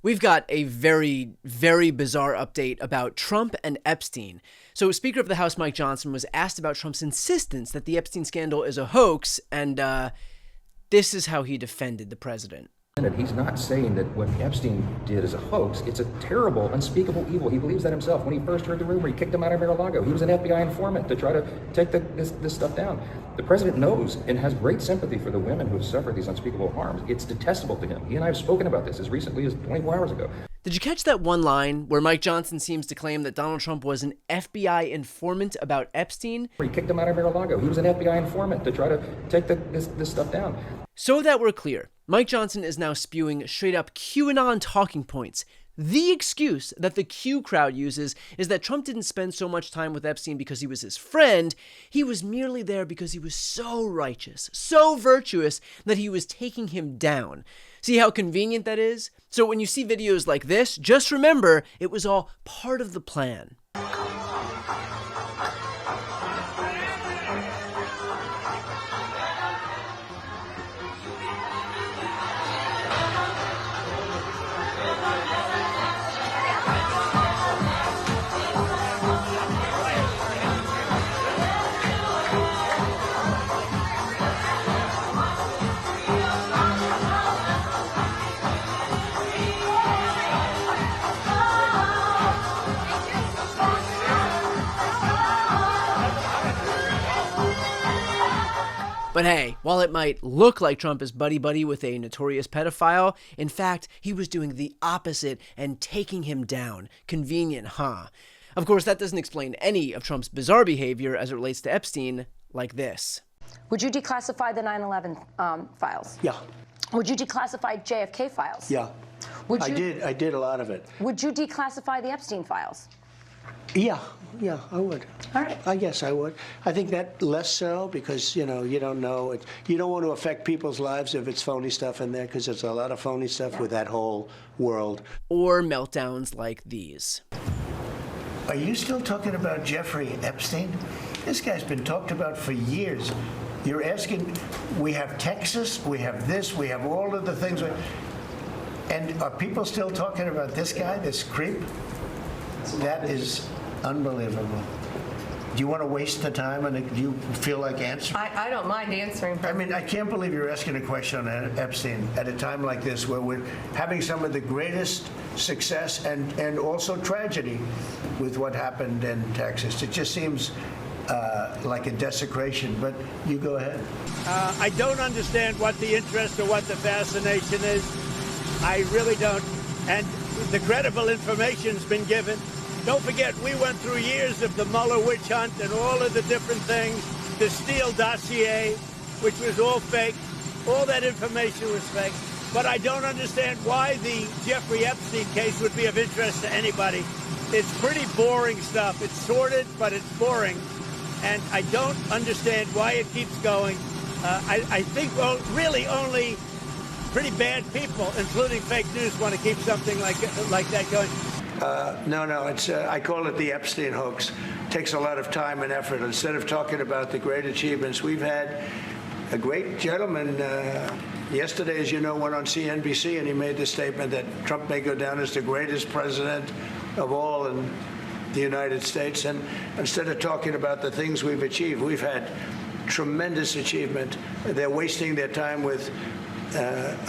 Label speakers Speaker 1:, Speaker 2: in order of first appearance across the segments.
Speaker 1: We've got a very, very bizarre update about Trump and Epstein. So Speaker of the House Mike Johnson was asked about Trump's insistence that the Epstein scandal is a hoax, and this is how he defended the president.
Speaker 2: He's not saying that what Epstein did is a hoax. It's a terrible, unspeakable evil. He believes that himself. When he first heard the rumor, he kicked him out of Mar-a-Lago. He was an FBI informant to try to take this stuff down. The president knows and has great sympathy for the women who have suffered these unspeakable harms. It's detestable to him. He and I have spoken about this as recently as 24 hours ago.
Speaker 1: Did you catch that one line where Mike Johnson seems to claim that Donald Trump was an FBI informant about Epstein?
Speaker 2: He kicked him out of Mar-a-Lago. He was an FBI informant to try to take this stuff down.
Speaker 1: So that we're clear, Mike Johnson is now spewing straight-up QAnon talking points. The excuse that the Q crowd uses is that Trump didn't spend so much time with Epstein because he was his friend. He was merely there because he was so righteous, so virtuous, that he was taking him down. See how convenient that is? So when you see videos like this, just remember it was all part of the plan. But hey, while it might look like Trump is buddy-buddy with a notorious pedophile, in fact, he was doing the opposite and taking him down. Convenient, huh? Of course, that doesn't explain any of Trump's bizarre behavior as it relates to Epstein, like this.
Speaker 3: Would you declassify the 9/11 files?
Speaker 4: Yeah.
Speaker 3: Would you declassify JFK files?
Speaker 4: Yeah. I did a lot of it.
Speaker 3: Would you declassify the Epstein files?
Speaker 4: Yeah, I would.
Speaker 3: All right.
Speaker 4: I guess I would. I think that less so because, you don't know. You don't want to affect people's lives if it's phony stuff in there because there's a lot of phony stuff with that whole world.
Speaker 1: Or meltdowns like these.
Speaker 5: Are you still talking about Jeffrey Epstein? This guy's been talked about for years. You're asking, we have Texas, we have this, we have all of the things. And are people still talking about this guy, this creep? That is unbelievable. Do you want to waste the time and do you feel like answering?
Speaker 6: I don't mind answering.
Speaker 5: I mean, I can't believe you're asking a question on Epstein at a time like this where we're having some of the greatest success and also tragedy with what happened in Texas. It just seems like a desecration, but you go ahead.
Speaker 7: I don't understand what the interest or what the fascination is. I really don't. And the credible information's been given. Don't forget, we went through years of the Mueller witch hunt and all of the different things, the Steele dossier, which was all fake. All that information was fake. But I don't understand why the Jeffrey Epstein case would be of interest to anybody. It's pretty boring stuff. It's sordid, but it's boring. And I don't understand why it keeps going. I think, well, really only pretty bad people, including fake news, want to keep something like that going.
Speaker 5: No, it's I call it the Epstein hoax. It takes a lot of time and effort. Instead of talking about the great achievements we've had, a great gentleman yesterday, as you know, went on CNBC and he made the statement that Trump may go down as the greatest president of all in the United States. And instead of talking about the things we've achieved, we've had tremendous achievement. They're wasting their time with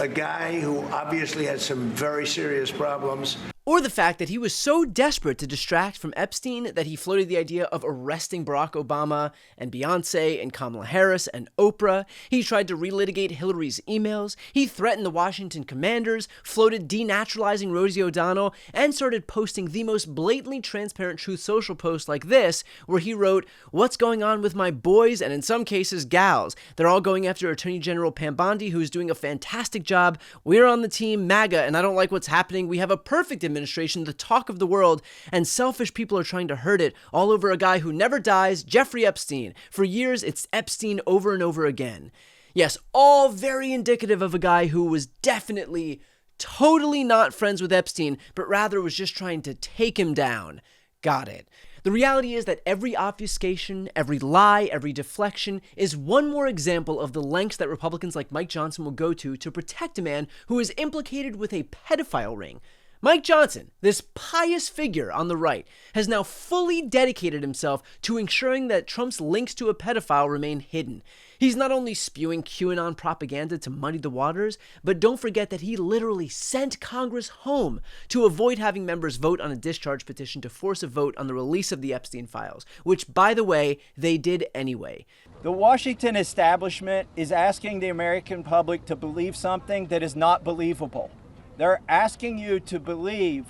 Speaker 5: a guy who obviously had some very serious problems.
Speaker 1: Or the fact that he was so desperate to distract from Epstein that he floated the idea of arresting Barack Obama and Beyonce and Kamala Harris and Oprah. He tried to relitigate Hillary's emails. He threatened the Washington commanders, floated denaturalizing Rosie O'Donnell, and started posting the most blatantly transparent Truth Social posts like this, where he wrote, "What's going on with my boys and in some cases gals? They're all going after Attorney General Pam Bondi, who's doing a fantastic job. We're on the team MAGA, and I don't like what's happening. We have a perfect administration, the talk of the world, and selfish people are trying to hurt it all over a guy who never dies, Jeffrey Epstein. For years, it's Epstein over and over again." Yes, all very indicative of a guy who was definitely, totally not friends with Epstein, but rather was just trying to take him down. Got it. The reality is that every obfuscation, every lie, every deflection is one more example of the lengths that Republicans like Mike Johnson will go to protect a man who is implicated with a pedophile ring. Mike Johnson, this pious figure on the right, has now fully dedicated himself to ensuring that Trump's links to a pedophile remain hidden. He's not only spewing QAnon propaganda to muddy the waters, but don't forget that he literally sent Congress home to avoid having members vote on a discharge petition to force a vote on the release of the Epstein files, which, by the way, they did anyway.
Speaker 6: The Washington establishment is asking the American public to believe something that is not believable. They're asking you to believe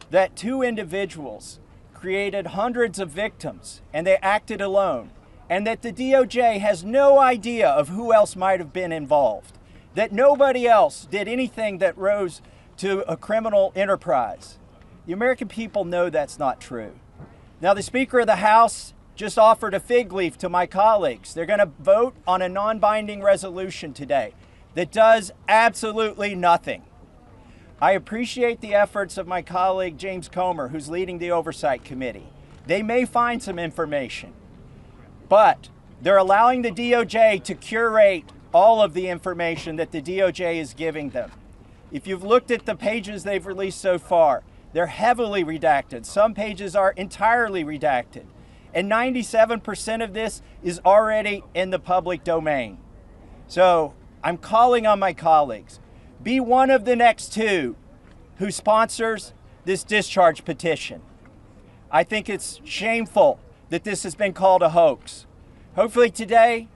Speaker 6: that two individuals created hundreds of victims and they acted alone, and that the DOJ has no idea of who else might have been involved, that nobody else did anything that rose to a criminal enterprise. The American people know that's not true. Now, the Speaker of the House just offered a fig leaf to my colleagues. They're going to vote on a non-binding resolution today that does absolutely nothing. I appreciate the efforts of my colleague James Comer, who's leading the Oversight Committee. They may find some information, but they're allowing the DOJ to curate all of the information that the DOJ is giving them. If you've looked at the pages they've released so far, they're heavily redacted. Some pages are entirely redacted. And 97% of this is already in the public domain. So I'm calling on my colleagues. Be one of the next two who sponsors this discharge petition. I think it's shameful that this has been called a hoax. Hopefully today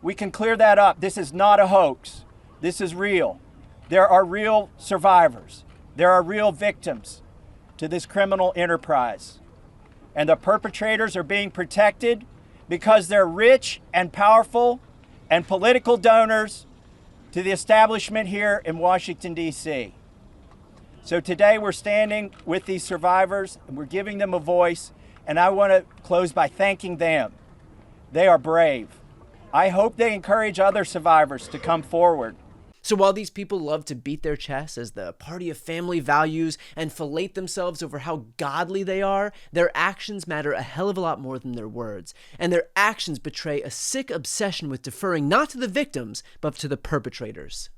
Speaker 6: we can clear that up. This is not a hoax. This is real. There are real survivors. There are real victims to this criminal enterprise. And the perpetrators are being protected because they're rich and powerful and political donors to the establishment here in Washington, D.C. So today we're standing with these survivors and we're giving them a voice, and I want to close by thanking them. They are brave. I hope they encourage other survivors to come forward.
Speaker 1: So while these people love to beat their chests as the party of family values and fillet themselves over how godly they are, their actions matter a hell of a lot more than their words. And their actions betray a sick obsession with deferring not to the victims, but to the perpetrators.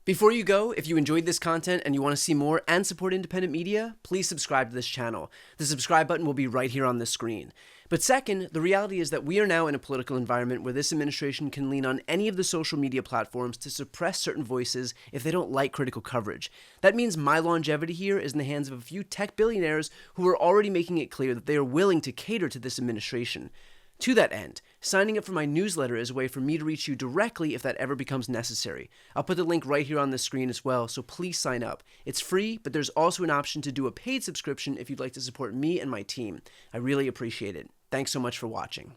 Speaker 1: Before you go, if you enjoyed this content and you want to see more and support independent media, please subscribe to this channel. The subscribe button will be right here on the screen. But second, the reality is that we are now in a political environment where this administration can lean on any of the social media platforms to suppress certain voices if they don't like critical coverage. That means my longevity here is in the hands of a few tech billionaires who are already making it clear that they are willing to cater to this administration. To that end, signing up for my newsletter is a way for me to reach you directly if that ever becomes necessary. I'll put the link right here on the screen as well, so please sign up. It's free, but there's also an option to do a paid subscription if you'd like to support me and my team. I really appreciate it. Thanks so much for watching.